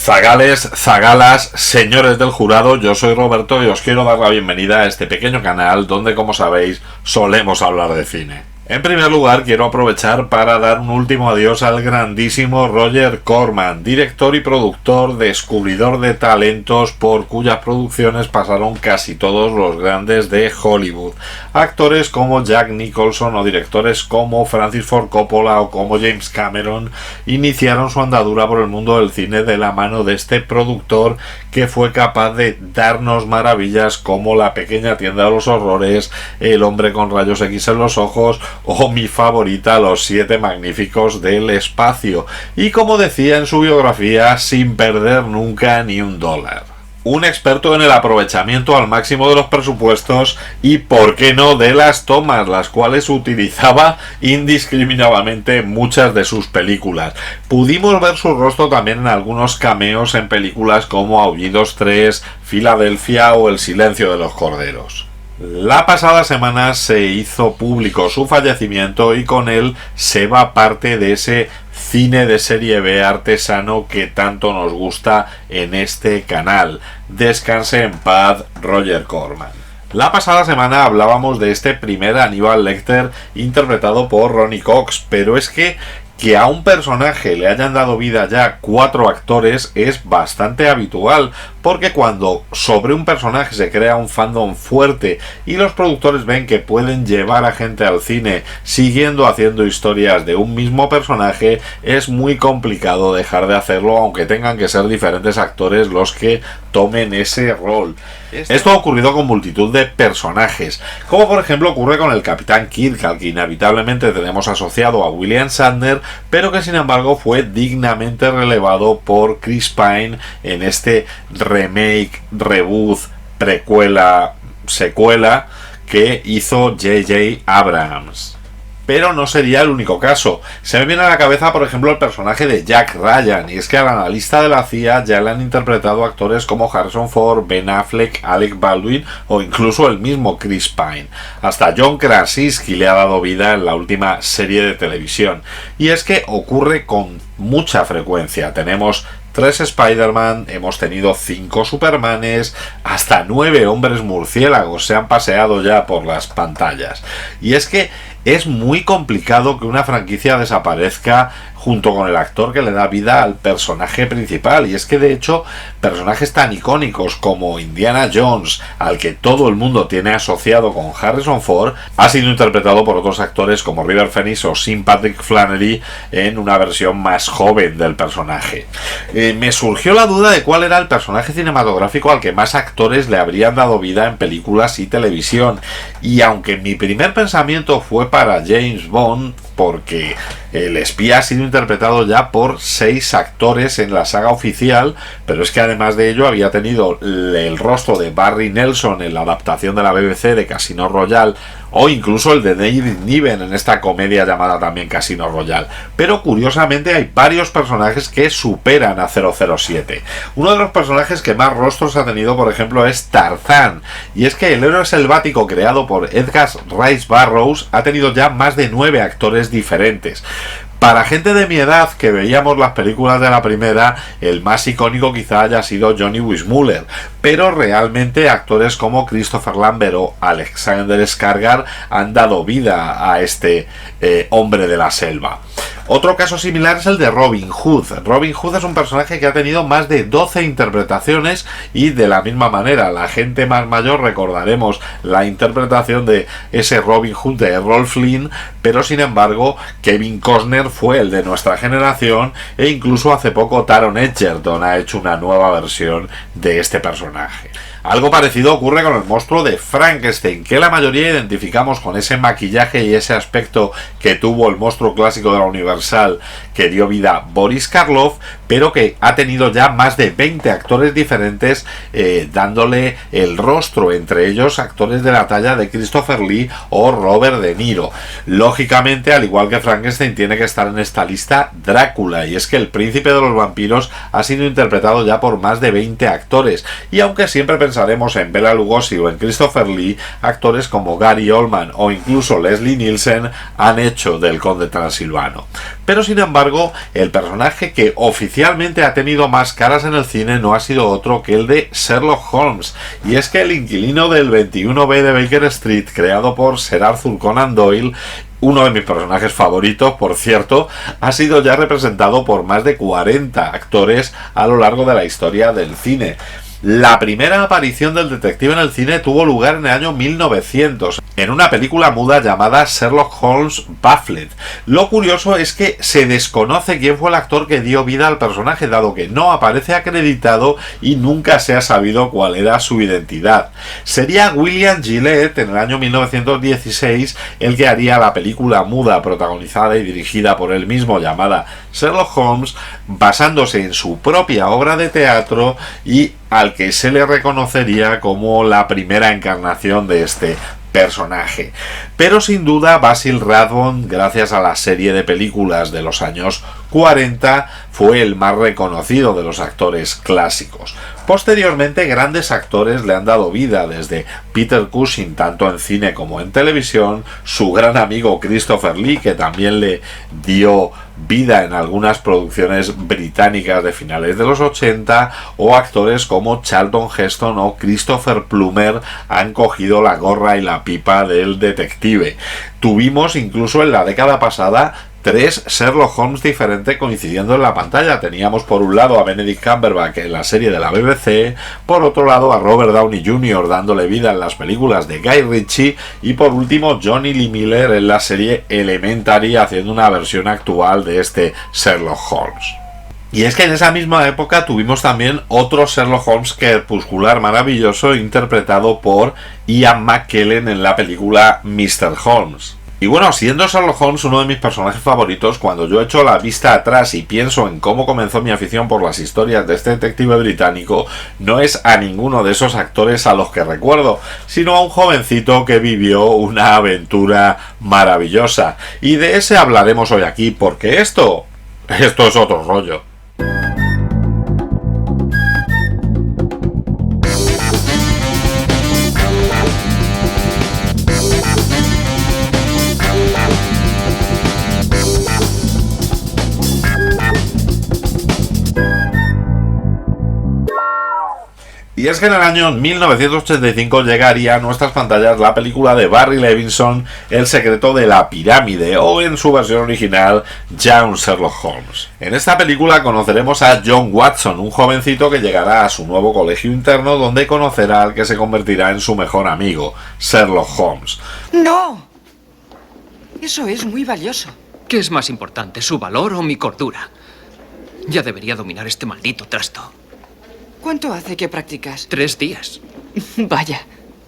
Zagales, zagalas, señores del jurado, yo soy Roberto y os quiero dar la bienvenida a este pequeño canal donde, como sabéis, solemos hablar de cine. En primer lugar, quiero aprovechar para dar un último adiós al grandísimo Roger Corman, director y productor, descubridor de talentos por cuyas producciones pasaron casi todos los grandes de Hollywood. Actores como Jack Nicholson o directores como Francis Ford Coppola o como James Cameron iniciaron su andadura por el mundo del cine de la mano de este productor que fue capaz de darnos maravillas como La pequeña tienda de los horrores, El hombre con rayos X en los ojos o mi favorita, Los siete magníficos del espacio, y como decía en su biografía, sin perder nunca ni un dólar. Un experto en el aprovechamiento al máximo de los presupuestos y, por qué no, de las tomas, las cuales utilizaba indiscriminadamente en muchas de sus películas. Pudimos ver su rostro también en algunos cameos en películas como Aullidos 3, Filadelfia o El silencio de los corderos. La pasada semana se hizo público su fallecimiento y con él se va parte de ese cine de serie B artesano que tanto nos gusta en este canal. Descanse en paz, Roger Corman. La pasada semana hablábamos de este primer Aníbal Lecter interpretado por Ronny Cox, pero es que a un personaje le hayan dado vida ya 4 actores es bastante habitual, porque cuando sobre un personaje se crea un fandom fuerte y los productores ven que pueden llevar a gente al cine siguiendo haciendo historias de un mismo personaje, es muy complicado dejar de hacerlo, aunque tengan que ser diferentes actores los que tomen ese rol. Esto ha ocurrido con multitud de personajes, como por ejemplo ocurre con el Capitán Kirk, al que inevitablemente tenemos asociado a William Shatner, pero que sin embargo fue dignamente relevado por Chris Pine en este remake, reboot, precuela, secuela que hizo J.J. Abrams. Pero no sería el único caso. Se me viene a la cabeza, por ejemplo, el personaje de Jack Ryan, y es que al analista de la CIA ya le han interpretado actores como Harrison Ford, Ben Affleck, Alec Baldwin o incluso el mismo Chris Pine. Hasta John Krasinski le ha dado vida en la última serie de televisión. Y es que ocurre con mucha frecuencia. Tenemos 3 Spider-Man, hemos tenido 5 Supermanes, hasta 9 hombres murciélagos se han paseado ya por las pantallas. Y es que es muy complicado que una franquicia desaparezca junto con el actor que le da vida al personaje principal, y es que de hecho personajes tan icónicos como Indiana Jones, al que todo el mundo tiene asociado con Harrison Ford, ha sido interpretado por otros actores como River Phoenix o Sean Patrick Flanery en una versión más joven del personaje. Me surgió la duda de cuál era el personaje cinematográfico al que más actores le habrían dado vida en películas y televisión, y aunque mi primer pensamiento fue para James Bond, porque el espía ha sido interpretado ya por 6 actores en la saga oficial, pero es que además de ello había tenido el rostro de Barry Nelson en la adaptación de la BBC de Casino Royale, o incluso el de David Niven en esta comedia llamada también Casino Royale. Pero curiosamente hay varios personajes que superan a 007. Uno de los personajes que más rostros ha tenido, por ejemplo, es Tarzán, y es que el héroe selvático creado por Edgar Rice Burroughs ha tenido ya más de 9 actores diferentes. Para gente de mi edad que veíamos las películas de la primera, el más icónico quizá haya sido Johnny Weissmuller, pero realmente actores como Christopher Lambert o Alexander Skarsgård han dado vida a este hombre de la selva. Otro caso similar es el de Robin Hood. Robin Hood es un personaje que ha tenido más de 12 interpretaciones, y de la misma manera la gente más mayor recordaremos la interpretación de ese Robin Hood de Errol Flynn, pero sin embargo Kevin Costner fue el de nuestra generación, e incluso hace poco Taron Egerton ha hecho una nueva versión de este personaje. Algo parecido ocurre con el monstruo de Frankenstein, que la mayoría identificamos con ese maquillaje y ese aspecto que tuvo el monstruo clásico de la Universal que dio vida Boris Karloff, pero que ha tenido ya más de 20 actores diferentes dándole el rostro, entre ellos actores de la talla de Christopher Lee o Robert De Niro. Lógicamente, al igual que Frankenstein, tiene que estar en esta lista Drácula, y es que el príncipe de los vampiros ha sido interpretado ya por más de 20 actores, y aunque siempre pensaremos en Bela Lugosi o en Christopher Lee, actores como Gary Oldman o incluso Leslie Nielsen han hecho del Conde Transilvano. Pero sin embargo, el personaje que oficialmente ha tenido más caras en el cine no ha sido otro que el de Sherlock Holmes, y es que el inquilino del 21B de Baker Street, creado por Sir Arthur Conan Doyle, uno de mis personajes favoritos, por cierto, ha sido ya representado por más de 40 actores a lo largo de la historia del cine. La primera aparición del detective en el cine tuvo lugar en el año 1900, en una película muda llamada Sherlock Holmes Baffled. Lo curioso es que se desconoce quién fue el actor que dio vida al personaje, dado que no aparece acreditado y nunca se ha sabido cuál era su identidad. Sería William Gillette, en el año 1916, el que haría la película muda protagonizada y dirigida por él mismo, llamada Sherlock Holmes, basándose en su propia obra de teatro y al que se le reconocería como la primera encarnación de este personaje. Pero sin duda Basil Rathbone, gracias a la serie de películas de los años 40, fue el más reconocido de los actores clásicos. Posteriormente, grandes actores le han dado vida, desde Peter Cushing, tanto en cine como en televisión, su gran amigo Christopher Lee, que también le dio vida en algunas producciones británicas de finales de los 80, o actores como Charlton Heston o Christopher Plummer han cogido la gorra y la pipa del detective. Tuvimos incluso en la década pasada 3 Sherlock Holmes diferentes coincidiendo en la pantalla. Teníamos por un lado a Benedict Cumberbatch en la serie de la BBC, por otro lado a Robert Downey Jr. dándole vida en las películas de Guy Ritchie, y por último Johnny Lee Miller en la serie Elementary, haciendo una versión actual de este Sherlock Holmes. Y es que en esa misma época tuvimos también otro Sherlock Holmes crepuscular maravilloso, interpretado por Ian McKellen en la película Mr. Holmes. Y bueno, siendo Sherlock Holmes uno de mis personajes favoritos, cuando yo echo la vista atrás y pienso en cómo comenzó mi afición por las historias de este detective británico, no es a ninguno de esos actores a los que recuerdo, sino a un jovencito que vivió una aventura maravillosa. Y de ese hablaremos hoy aquí, porque esto es otro rollo. Y es que en el año 1985 llegaría a nuestras pantallas la película de Barry Levinson, El secreto de la pirámide, o en su versión original, Young Sherlock Holmes. En esta película conoceremos a John Watson, un jovencito que llegará a su nuevo colegio interno, donde conocerá al que se convertirá en su mejor amigo, Sherlock Holmes. ¡No! Eso es muy valioso. ¿Qué es más importante, su valor o mi cordura? Ya debería dominar este maldito trasto. ¿Cuánto hace que practicas? 3 días. Vaya.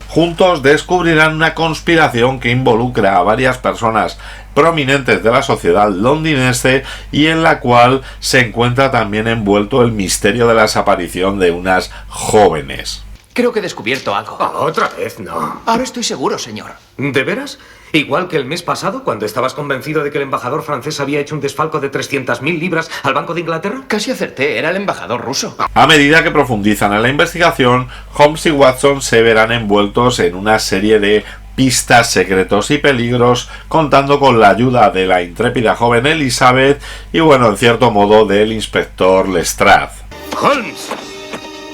Juntos descubrirán una conspiración que involucra a varias personas prominentes de la sociedad londinense y en la cual se encuentra también envuelto el misterio de la desaparición de unas jóvenes. Creo que he descubierto algo. Otra vez no. Ahora estoy seguro, señor. ¿De veras? Igual que el mes pasado, cuando estabas convencido de que el embajador francés había hecho un desfalco de 300.000 libras al Banco de Inglaterra. Casi acerté, era el embajador ruso. A medida que profundizan en la investigación, Holmes y Watson se verán envueltos en una serie de pistas, secretos y peligros, contando con la ayuda de la intrépida joven Elizabeth y, bueno, en cierto modo, del inspector Lestrade. ¡Holmes!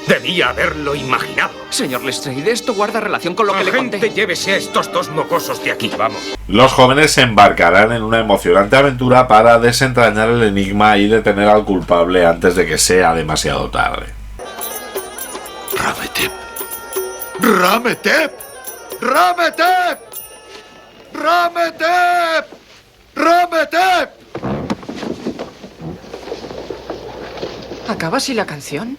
Debía haberlo imaginado. Señor Lestrade, esto guarda relación con lo que le Agente, conté. llévese a estos 2 mocosos de aquí, vamos. Los jóvenes se embarcarán en una emocionante aventura para desentrañar el enigma y detener al culpable antes de que sea demasiado tarde. Rametep. Rametep. Rametep. Rametep. Rametep. ¿Acaba así la canción?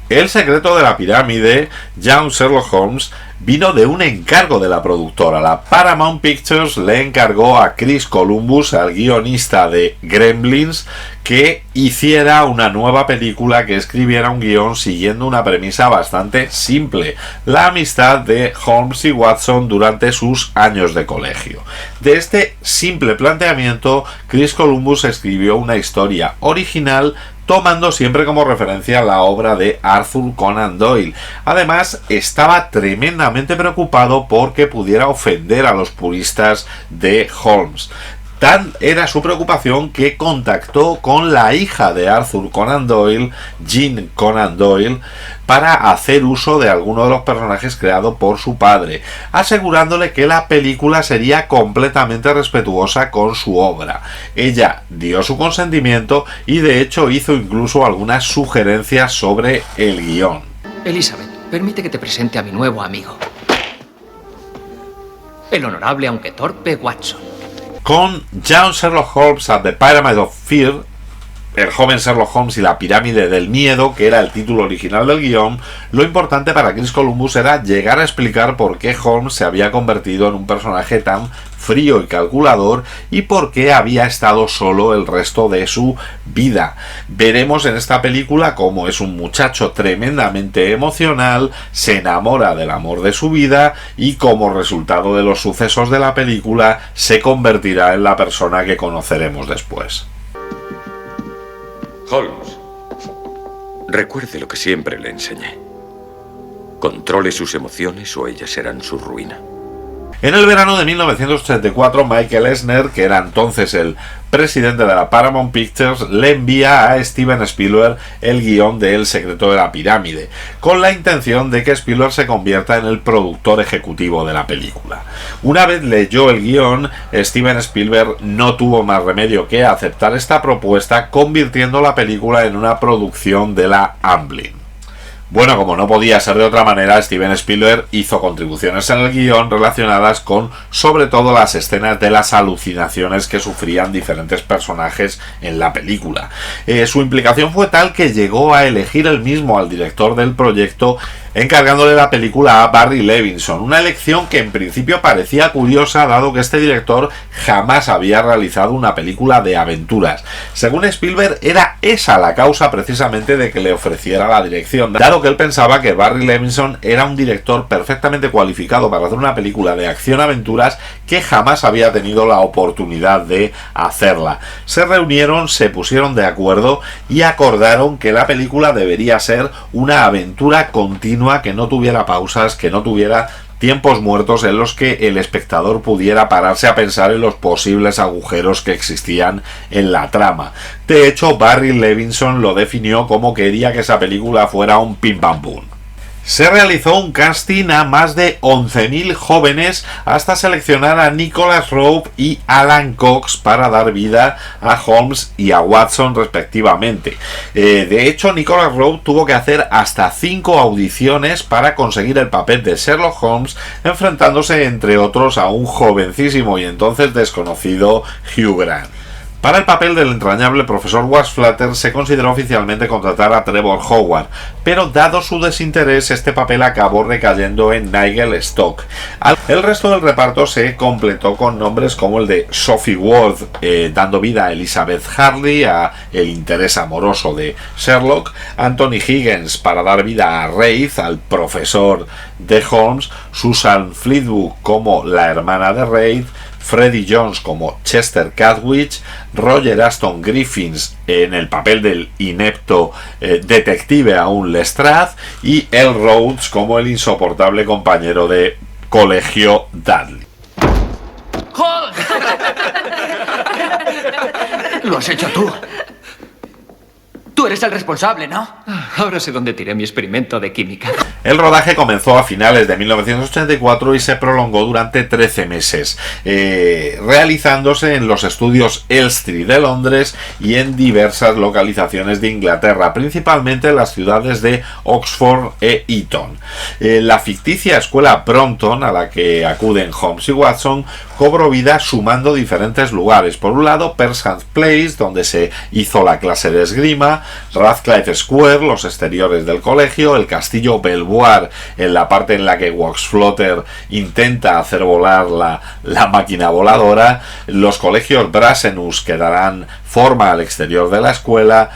El secreto de la pirámide, Young Sherlock Holmes, vino de un encargo de la productora. La Paramount Pictures le encargó a Chris Columbus, al guionista de Gremlins, que hiciera una nueva película, que escribiera un guión siguiendo una premisa bastante simple: la amistad de Holmes y Watson durante sus años de colegio. De este simple planteamiento, Chris Columbus escribió una historia original, tomando siempre como referencia la obra de Arthur Conan Doyle. Además, estaba tremendamente preocupado porque pudiera ofender a los puristas de Holmes. Tan era su preocupación que contactó con la hija de Arthur Conan Doyle, Jean Conan Doyle, para hacer uso de alguno de los personajes creados por su padre, asegurándole que la película sería completamente respetuosa con su obra. Ella dio su consentimiento y de hecho hizo incluso algunas sugerencias sobre el guión. Elizabeth, permite que te presente a mi nuevo amigo. El honorable, aunque torpe, Watson. Con Young Sherlock Holmes at the Pyramid of Fear, el joven Sherlock Holmes y la pirámide del miedo, que era el título original del guión, lo importante para Chris Columbus era llegar a explicar por qué Holmes se había convertido en un personaje tan frío y calculador y por qué había estado solo el resto de su vida. Veremos en esta película cómo es un muchacho tremendamente emocional, se enamora del amor de su vida y como resultado de los sucesos de la película se convertirá en la persona que conoceremos después. Holmes, recuerde lo que siempre le enseñé. Controle sus emociones o ellas serán su ruina. En el verano de 1984, Michael Eisner, que era entonces el presidente de la Paramount Pictures, le envía a Steven Spielberg el guión de El secreto de la pirámide, con la intención de que Spielberg se convierta en el productor ejecutivo de la película. Una vez leyó el guión, Steven Spielberg no tuvo más remedio que aceptar esta propuesta, convirtiendo la película en una producción de la Amblin. Bueno, como no podía ser de otra manera, Steven Spielberg hizo contribuciones en el guión relacionadas con, sobre todo, las escenas de las alucinaciones que sufrían diferentes personajes en la película. Su implicación fue tal que llegó a elegir él mismo al director del proyecto, encargándole la película a Barry Levinson, una elección que en principio parecía curiosa dado que este director jamás había realizado una película de aventuras. Según Spielberg, era esa la causa precisamente de que le ofreciera la dirección, dado que él pensaba que Barry Levinson era un director perfectamente cualificado para hacer una película de acción-aventuras que jamás había tenido la oportunidad de hacerla. Se reunieron, se pusieron de acuerdo y acordaron que la película debería ser una aventura continua, que no tuviera pausas, que no tuviera tiempos muertos en los que el espectador pudiera pararse a pensar en los posibles agujeros que existían en la trama. De hecho, Barry Levinson lo definió como quería que esa película fuera un pim pam pum. Se realizó un casting a más de 11.000 jóvenes hasta seleccionar a Nicholas Rowe y Alan Cox para dar vida a Holmes y a Watson respectivamente. De hecho, Nicholas Rowe tuvo que hacer hasta 5 audiciones para conseguir el papel de Sherlock Holmes, enfrentándose entre otros a un jovencísimo y entonces desconocido Hugh Grant. Para el papel del entrañable profesor Wastflatter se consideró oficialmente contratar a Trevor Howard, pero dado su desinterés este papel acabó recayendo en Nigel Stock. El resto del reparto se completó con nombres como el de Sophie Worth, dando vida a Elizabeth Harley, a el interés amoroso de Sherlock, Anthony Higgins para dar vida a Wraith, al profesor de Holmes, Susan Fleetwood como la hermana de Wraith, Freddie Jones como Chester Catwitch, Roger Aston Griffiths en el papel del inepto detective aún Lestrade y Elle Rhodes como el insoportable compañero de colegio Dudley. Lo has hecho tú. Tú eres el responsable, ¿no? Ahora sé dónde tiré mi experimento de química. El rodaje comenzó a finales de 1984 y se prolongó durante 13 meses, realizándose en los estudios Elstree de Londres y en diversas localizaciones de Inglaterra, principalmente en las ciudades de Oxford e Eton. La ficticia escuela Brompton, a la que acuden Holmes y Watson, cobró vida sumando diferentes lugares. Por un lado, Persham Place, donde se hizo la clase de esgrima, Radcliffe Square, los exteriores del colegio, el castillo Belvoir, en la parte en la que Waxflotter intenta hacer volar la máquina voladora, los colegios Brasenus, que darán forma al exterior de la escuela,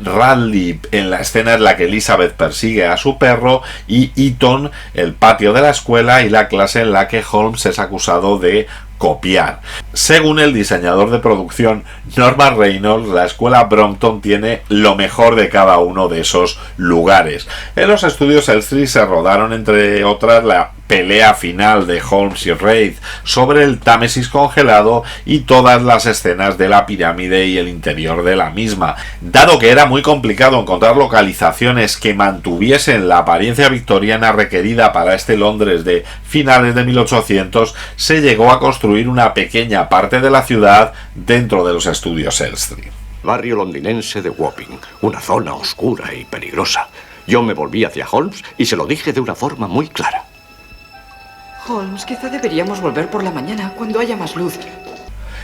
Radley en la escena en la que Elizabeth persigue a su perro, y Eton, el patio de la escuela y la clase en la que Holmes es acusado de copiar. Según el diseñador de producción Norman Reynolds, la escuela Brompton tiene lo mejor de cada uno de esos lugares. En los estudios Elstree se rodaron, entre otras, la pelea final de Holmes y Reid sobre el Támesis congelado y todas las escenas de la pirámide y el interior de la misma. Dado que era muy complicado encontrar localizaciones que mantuviesen la apariencia victoriana requerida para este Londres de finales de 1800, se llegó a construir una pequeña parte de la ciudad dentro de los estudios Elstree. Barrio londinense de Wapping, una zona oscura y peligrosa. Yo me volví hacia Holmes y se lo dije de una forma muy clara. Holmes, quizá deberíamos volver por la mañana, cuando haya más luz.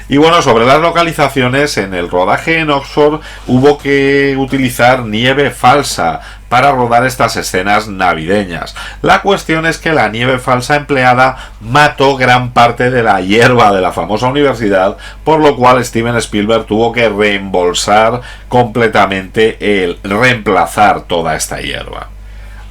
Y bueno, sobre las localizaciones, en el rodaje en Oxford hubo que utilizar nieve falsa para rodar estas escenas navideñas. La cuestión es que la nieve falsa empleada mató gran parte de la hierba de la famosa universidad, por lo cual Steven Spielberg tuvo que reembolsar completamente el reemplazar toda esta hierba.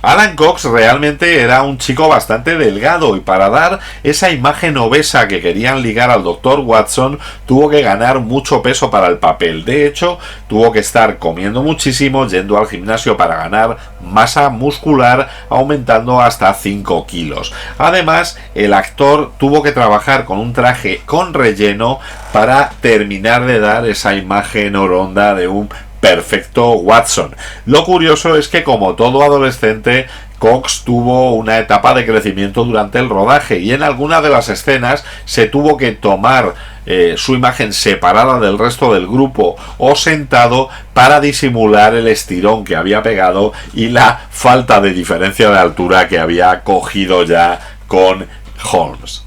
Alan Cox realmente era un chico bastante delgado y para dar esa imagen obesa que querían ligar al Dr. Watson tuvo que ganar mucho peso para el papel. De hecho, tuvo que estar comiendo muchísimo, yendo al gimnasio para ganar masa muscular, aumentando hasta 5 kilos. Además, el actor tuvo que trabajar con un traje con relleno para terminar de dar esa imagen oronda de un perfecto Watson. Lo curioso es que, como todo adolescente, Cox tuvo una etapa de crecimiento durante el rodaje y en alguna de las escenas se tuvo que tomar su imagen separada del resto del grupo o sentado para disimular el estirón que había pegado y la falta de diferencia de altura que había cogido ya con Holmes.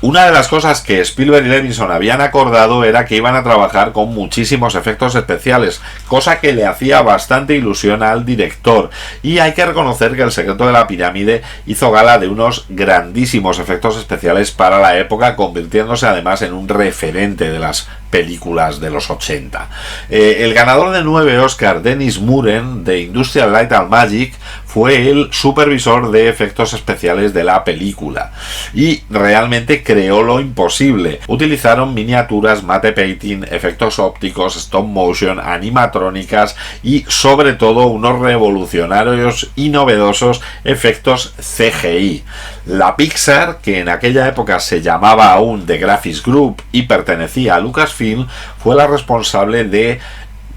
Una de las cosas que Spielberg y Levinson habían acordado era que iban a trabajar con muchísimos efectos especiales, cosa que le hacía bastante ilusión al director, y hay que reconocer que El secreto de la pirámide hizo gala de unos grandísimos efectos especiales para la época, convirtiéndose además en un referente de las películas de los 80. El ganador de 9 Oscar, Dennis Muren, de Industrial Light and Magic, fue el supervisor de efectos especiales de la película y realmente creó lo imposible. Utilizaron miniaturas, matte painting, efectos ópticos, stop motion, animatrónicas y sobre todo unos revolucionarios y novedosos efectos CGI. La Pixar, que en aquella época se llamaba aún The Graphics Group y pertenecía a Lucasfilm, fue la responsable de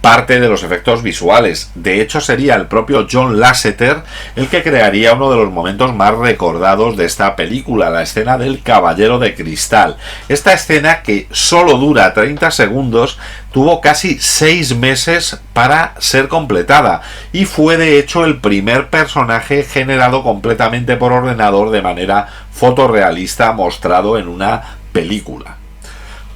parte de los efectos visuales. De hecho, sería el propio John Lasseter el que crearía uno de los momentos más recordados de esta película, la escena del Caballero de Cristal. Esta escena, que solo dura 30 segundos, tuvo casi 6 meses para ser completada y fue de hecho el primer personaje generado completamente por ordenador de manera fotorrealista mostrado en una película.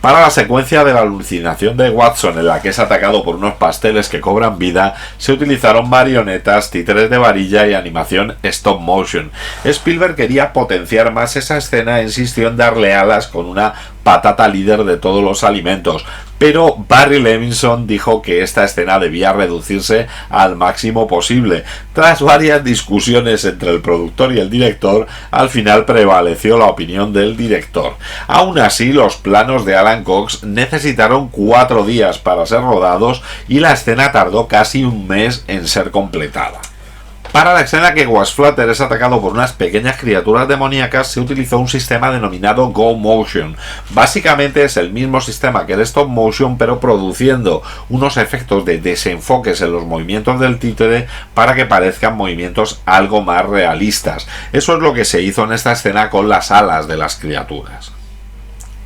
Para la secuencia de la alucinación de Watson, en la que es atacado por unos pasteles que cobran vida, se utilizaron marionetas, títeres de varilla y animación stop motion. Spielberg quería potenciar más esa escena e insistió en darle alas con una patata líder de todos los alimentos, pero Barry Levinson dijo que esta escena debía reducirse al máximo posible. Tras varias discusiones entre el productor y el director, al final prevaleció la opinión del director. Aún así, los planos de Alan Cox necesitaron 4 días para ser rodados y la escena tardó casi un mes en ser completada. Para la escena que Waz Flutter es atacado por unas pequeñas criaturas demoníacas se utilizó un sistema denominado Go Motion. Básicamente es el mismo sistema que el Stop Motion, pero produciendo unos efectos de desenfoques en los movimientos del títere para que parezcan movimientos algo más realistas. Eso es lo que se hizo en esta escena con las alas de las criaturas.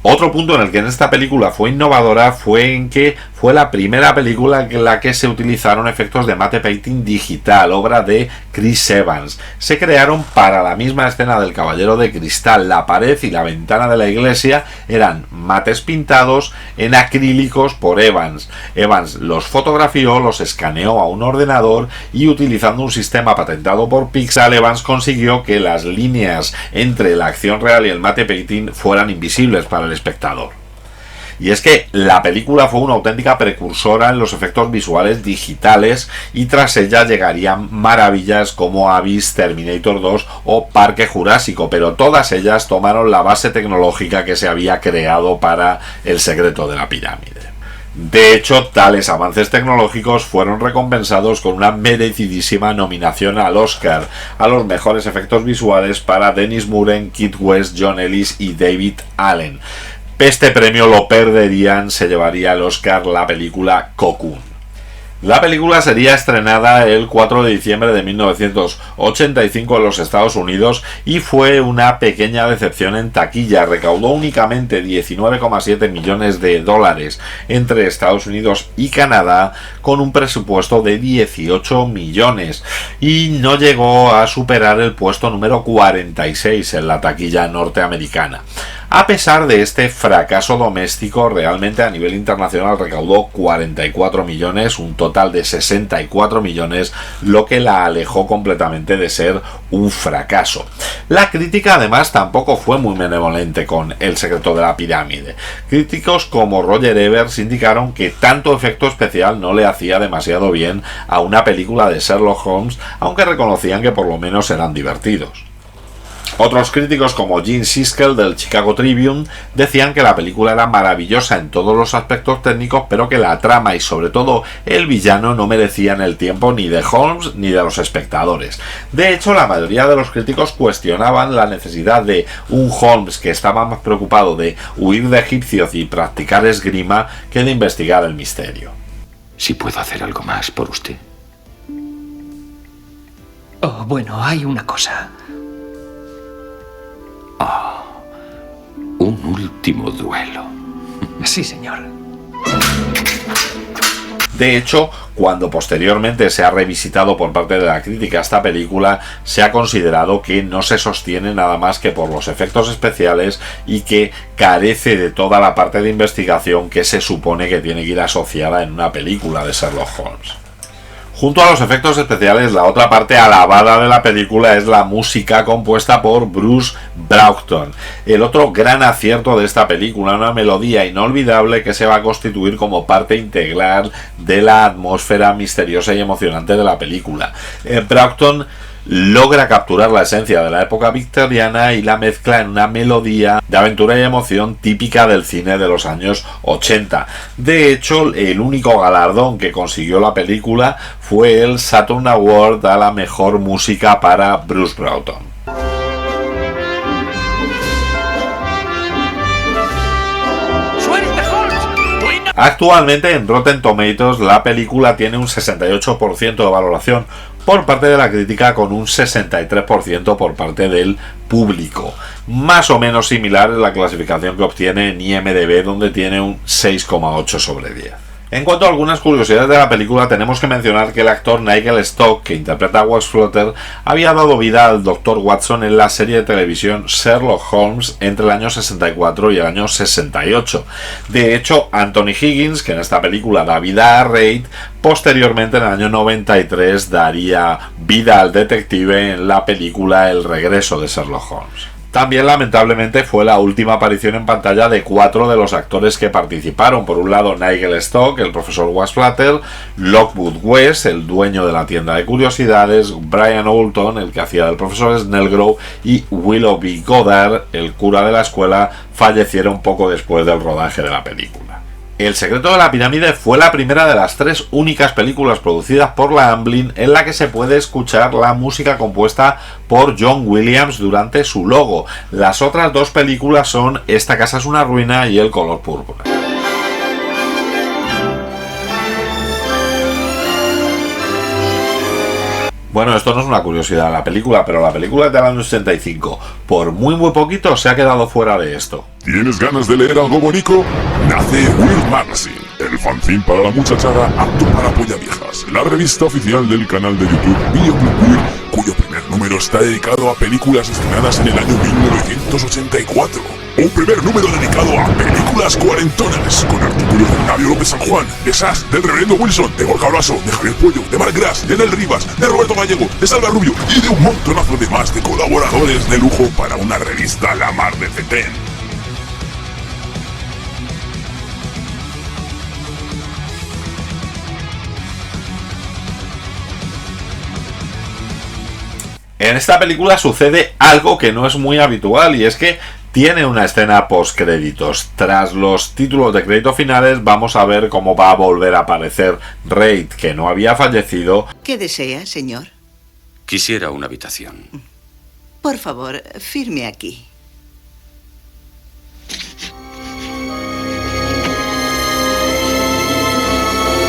Otro punto en el que en esta película fue innovadora fue en que fue la primera película en la que se utilizaron efectos de matte painting digital, obra de Chris Evans. Se crearon para la misma escena del Caballero de Cristal. La pared y la ventana de la iglesia eran mates pintados en acrílicos por Evans. Evans los fotografió, los escaneó a un ordenador y, utilizando un sistema patentado por Pixar, Evans consiguió que las líneas entre la acción real y el matte painting fueran invisibles para el espectador. y es que la película fue una auténtica precursora en los efectos visuales digitales y tras ella llegarían maravillas como Abyss, Terminator 2 o Parque Jurásico, pero todas ellas tomaron la base tecnológica que se había creado para El secreto de la pirámide. De hecho, tales avances tecnológicos fueron recompensados con una merecidísima nominación al Oscar a los mejores efectos visuales para Dennis Muren, Kid West, John Ellis y David Allen. Este premio lo perderían, se llevaría el Oscar la película Cocoon. La película sería estrenada el 4 de diciembre de 1985 en los Estados Unidos y fue una pequeña decepción en taquilla. Recaudó únicamente 19,7 millones de dólares entre Estados Unidos y Canadá con un presupuesto de 18 millones y no llegó a superar el puesto número 46 en la taquilla norteamericana. A pesar de este fracaso doméstico, realmente a nivel internacional recaudó 44 millones, un total de 64 millones, lo que la alejó completamente de ser un fracaso. La crítica además tampoco fue muy benevolente con El secreto de la pirámide. Críticos como Roger Ebert indicaron que tanto efecto especial no le hacía demasiado bien a una película de Sherlock Holmes, aunque reconocían que por lo menos eran divertidos. Otros críticos como Gene Siskel del Chicago Tribune decían que la película era maravillosa en todos los aspectos técnicos, pero que la trama y sobre todo el villano no merecían el tiempo ni de Holmes ni de los espectadores. De hecho, la mayoría de los críticos cuestionaban la necesidad de un Holmes que estaba más preocupado de huir de egipcios y practicar esgrima que de investigar el misterio. Si puedo hacer algo más por usted. Oh, bueno, hay una cosa. Un último duelo. Sí, señor. De hecho, cuando posteriormente se ha revisitado por parte de la crítica esta película, se ha considerado que no se sostiene nada más que por los efectos especiales y que carece de toda la parte de investigación que se supone que tiene que ir asociada en una película de Sherlock Holmes. Junto a los efectos especiales, la otra parte alabada de la película es la música compuesta por Bruce Broughton. El otro gran acierto de esta película, una melodía inolvidable que se va a constituir como parte integral de la atmósfera misteriosa y emocionante de la película. Broughton logra capturar la esencia de la época victoriana y la mezcla en una melodía de aventura y emoción típica del cine de los años 80. De hecho, el único galardón que consiguió la película fue el Saturn Award a la mejor música para Bruce Broughton. Actualmente en Rotten Tomatoes la película tiene un 68% de valoración por parte de la crítica con un 63% por parte del público. Más o menos similar es la clasificación que obtiene en IMDb, donde tiene un 6,8 sobre 10. En cuanto a algunas curiosidades de la película, tenemos que mencionar que el actor Nigel Stock, que interpreta a Wes Flutter, había dado vida al Dr. Watson en la serie de televisión Sherlock Holmes entre el año 64 y el año 68. De hecho, Anthony Higgins, que en esta película da vida a Reid, posteriormente en el año 93 daría vida al detective en la película El regreso de Sherlock Holmes. También lamentablemente fue la última aparición en pantalla de 4 de los actores que participaron. Por un lado Nigel Stock, el profesor Wes Flutter, Lockwood West, el dueño de la tienda de curiosidades, Brian Oulton, el que hacía del profesor Snellgrove, y Willoughby Goddard, el cura de la escuela, fallecieron poco después del rodaje de la película. El secreto de la pirámide fue la primera de las 3 únicas películas producidas por la Amblin en la que se puede escuchar la música compuesta por John Williams durante su logo. Las otras 2 películas son Esta casa es una ruina y El color púrpura. Bueno, esto no es una curiosidad de la película, pero la película es del año 85. Por muy poquito se ha quedado fuera de esto. ¿Tienes ganas de leer algo bonito? Nace Weird Magazine, el fanzine para la muchachada apto para pollaviejas. La revista oficial del canal de YouTube Videoclub Weird, cuyo primer número está dedicado a películas estrenadas en el año 1984. Un primer número dedicado a películas cuarentonas, con artículos de Navio López San Juan, de Sass, del Reverendo Wilson, de Gorka Olaso, de Javier Pollo, de Marc Gras, de Nel Rivas, de Roberto Gallego, de Salva Rubio y de un montonazo de más de colaboradores de lujo para una revista la mar de Fetén. En esta película sucede algo que no es muy habitual, y es que tiene una escena postcréditos. Tras los títulos de crédito finales vamos a ver cómo va a volver a aparecer Reid, que no había fallecido. ¿Qué desea, señor? Quisiera una habitación. Por favor, firme aquí.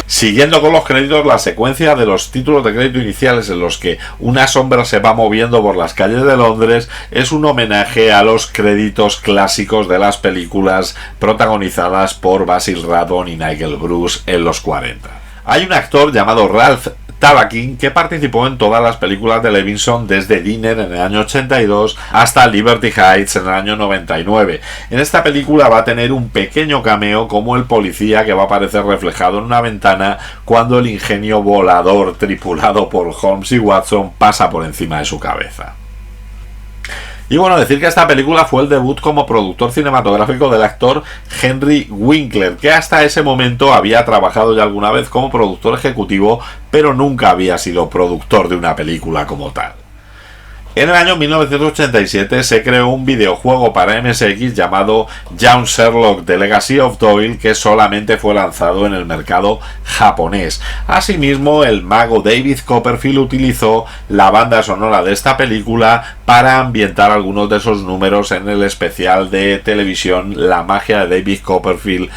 Siguiendo con los créditos, la secuencia de los títulos de crédito iniciales en los que una sombra se va moviendo por las calles de Londres es un homenaje a los créditos clásicos de las películas protagonizadas por Basil Rathbone y Nigel Bruce en los 40. Hay un actor llamado Ralph Tabachkin que participó en todas las películas de Levinson desde Dinner en el año 82 hasta Liberty Heights en el año 99. En esta película va a tener un pequeño cameo como el policía que va a aparecer reflejado en una ventana cuando el ingenio volador tripulado por Holmes y Watson pasa por encima de su cabeza. Y bueno, decir que esta película fue el debut como productor cinematográfico del actor Henry Winkler, que hasta ese momento había trabajado ya alguna vez como productor ejecutivo, pero nunca había sido productor de una película como tal. En el año 1987 se creó un videojuego para MSX llamado Young Sherlock The Legacy of Doyle, que solamente fue lanzado en el mercado japonés. Asimismo, el mago David Copperfield utilizó la banda sonora de esta película para ambientar algunos de esos números en el especial de televisión La magia de David Copperfield,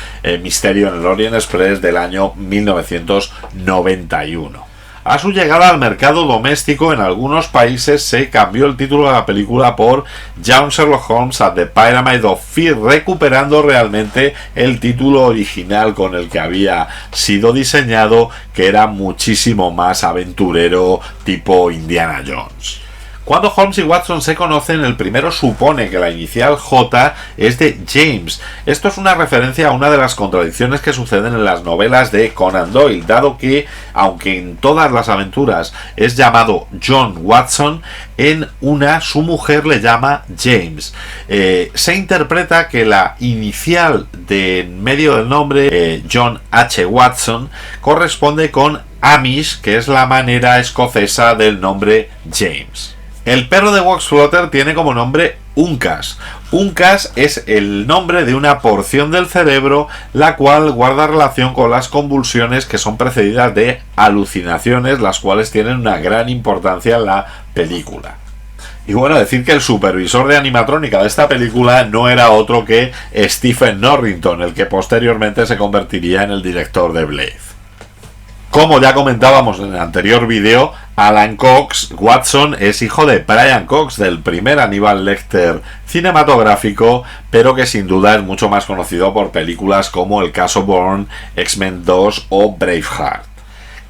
Misterio en el Orient Express del año 1991. A su llegada al mercado doméstico en algunos países se cambió el título de la película por Young Sherlock Holmes at the Pyramid of Fear, recuperando realmente el título original con el que había sido diseñado, que era muchísimo más aventurero, tipo Indiana Jones. Cuando Holmes y Watson se conocen, el primero supone que la inicial J es de James. Esto es una referencia a una de las contradicciones que suceden en las novelas de Conan Doyle, dado que, aunque en todas las aventuras es llamado John Watson, en una su mujer le llama James. Se interpreta que la inicial de en medio del nombre, John H. Watson, corresponde con Amish, que es la manera escocesa del nombre James. El perro de Wax Flutter tiene como nombre Uncas. Uncas es el nombre de una porción del cerebro la cual guarda relación con las convulsiones que son precedidas de alucinaciones, las cuales tienen una gran importancia en la película. Y bueno, decir que el supervisor de animatrónica de esta película no era otro que Stephen Norrington, el que posteriormente se convertiría en el director de Blade. Como ya comentábamos en el anterior vídeo, Alan Cox Watson es hijo de Brian Cox, del primer Hannibal Lecter cinematográfico, pero que sin duda es mucho más conocido por películas como El caso Bourne, X-Men 2 o Braveheart.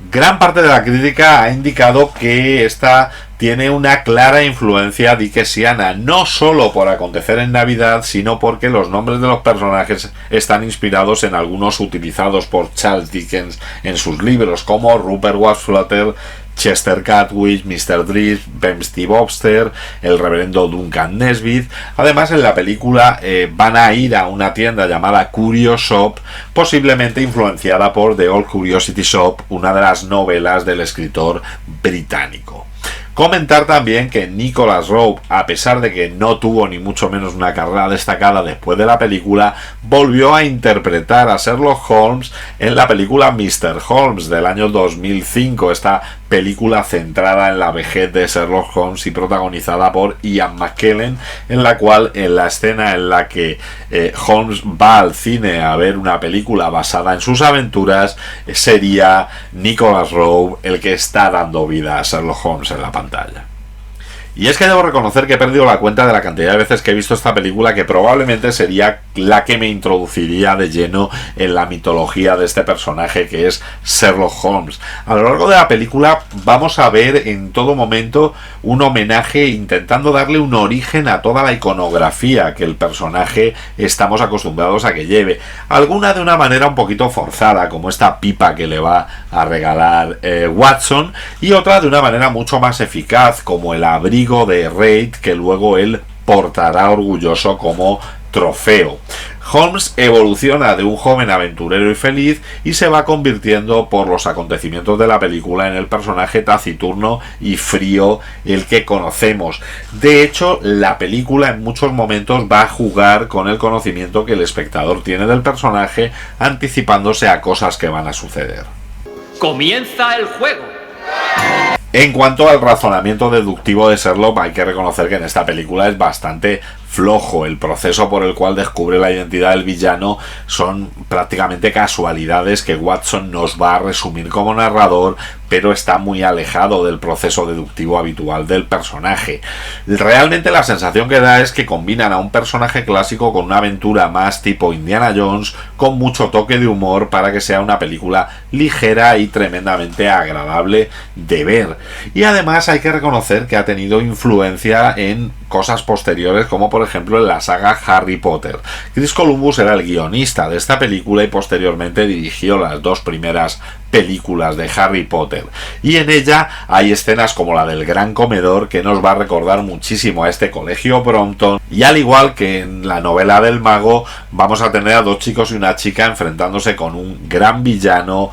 Gran parte de la crítica ha indicado que esta tiene una clara influencia dickesiana, no solo por acontecer en Navidad, sino porque los nombres de los personajes están inspirados en algunos utilizados por Charles Dickens en sus libros, como Rupert Wax Flutter, Chester Catwish, Mr. Drisp, Bempty Bobster, el reverendo Duncan Nesbitt. Además, en la película van a ir a una tienda llamada Curio Shop, posiblemente influenciada por The Old Curiosity Shop, una de las novelas del escritor británico. Comentar también que Nicholas Rowe, a pesar de que no tuvo ni mucho menos una carrera destacada después de la película, volvió a interpretar a Sherlock Holmes en la película Mr. Holmes del año 2005, esta película centrada en la vejez de Sherlock Holmes y protagonizada por Ian McKellen, en la cual, en la escena en la que Holmes va al cine a ver una película basada en sus aventuras, sería Nicholas Rowe el que está dando vida a Sherlock Holmes en la pantalla. Y es que debo reconocer que he perdido la cuenta de la cantidad de veces que he visto esta película, que probablemente sería la que me introduciría de lleno en la mitología de este personaje que es Sherlock Holmes. A lo largo de la película vamos a ver en todo momento un homenaje intentando darle un origen a toda la iconografía que el personaje estamos acostumbrados a que lleve. Alguna de una manera un poquito forzada, como esta pipa que le va a regalar Watson, y otra de una manera mucho más eficaz, como el abrigo de Reid que luego él portará orgulloso como trofeo. Holmes evoluciona de un joven aventurero y feliz y se va convirtiendo por los acontecimientos de la película en el personaje taciturno y frío el que conocemos. De hecho, la película en muchos momentos va a jugar con el conocimiento que el espectador tiene del personaje, anticipándose a cosas que van a suceder. ¡Comienza el juego! En cuanto al razonamiento deductivo de Sherlock, hay que reconocer que en esta película es bastante flojo. El proceso por el cual descubre la identidad del villano son prácticamente casualidades que Watson nos va a resumir como narrador, pero está muy alejado del proceso deductivo habitual del personaje. Realmente la sensación que da es que combinan a un personaje clásico con una aventura más tipo Indiana Jones, con mucho toque de humor para que sea una película ligera y tremendamente agradable de ver. Y además hay que reconocer que ha tenido influencia en cosas posteriores, como por ejemplo en la saga Harry Potter. Chris Columbus era el guionista de esta película y posteriormente dirigió las dos primeras películas de Harry Potter, y en ella hay escenas como la del gran comedor que nos va a recordar muchísimo a este colegio Brompton, y al igual que en la novela del mago vamos a tener a dos chicos y una chica enfrentándose con un gran villano.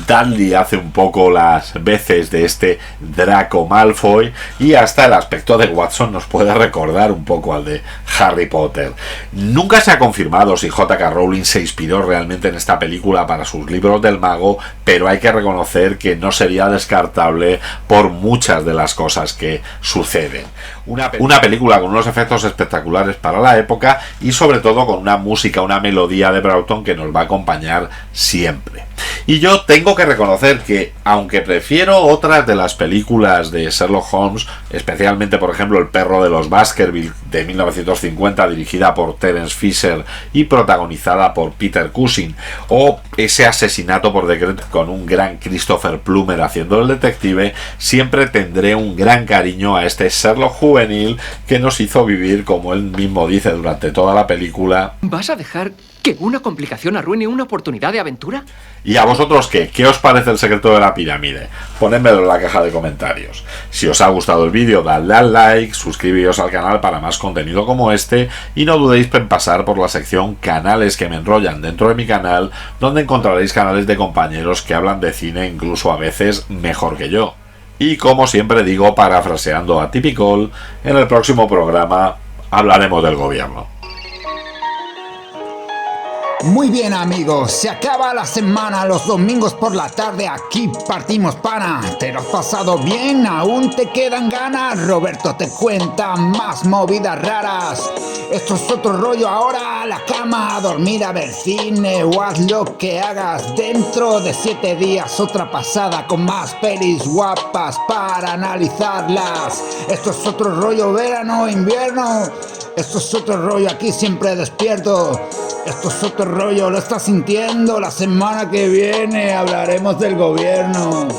Dudley hace un poco las veces de este Draco Malfoy, y hasta el aspecto de Watson nos puede recordar un poco al de Harry Potter. Nunca se ha confirmado si J.K. Rowling se inspiró realmente en esta película para sus libros del mago, pero hay que reconocer que no sería descartable por muchas de las cosas que suceden. Una película con unos efectos espectaculares para la época y sobre todo con una música, una melodía de Broughton que nos va a acompañar siempre. Y yo tengo que reconocer que, aunque prefiero otras de las películas de Sherlock Holmes, especialmente por ejemplo El perro de los Baskerville de 1950, dirigida por Terence Fisher y protagonizada por Peter Cushing, o Ese asesinato por decreto con un gran Christopher Plummer haciendo el detective, siempre tendré un gran cariño a este Sherlock juvenil que nos hizo vivir, como él mismo dice durante toda la película. ¿Vas a dejar que una complicación arruine una oportunidad de aventura? ¿Y a vosotros qué? ¿Qué os parece El secreto de la pirámide? Ponedmelo en la caja de comentarios. Si os ha gustado el vídeo, dadle al like, suscribíos al canal para más contenido como este y no dudéis en pasar por la sección Canales que me enrollan dentro de mi canal, donde encontraréis canales de compañeros que hablan de cine incluso a veces mejor que yo. Y como siempre digo, parafraseando a Typical, en el próximo programa hablaremos del gobierno. Muy bien amigos, se acaba la semana, los domingos por la tarde aquí partimos pana. ¿Te lo has pasado bien? ¿Aún te quedan ganas? Roberto te cuenta más movidas raras. Esto es otro rollo, ahora a la cama, a dormir, a ver cine o haz lo que hagas. Dentro de 7 días otra pasada con más pelis guapas para analizarlas. Esto es otro rollo, verano, invierno. Esto es otro rollo, aquí siempre despierto. Esto es otro rollo, lo estás sintiendo. La semana que viene hablaremos del gobierno.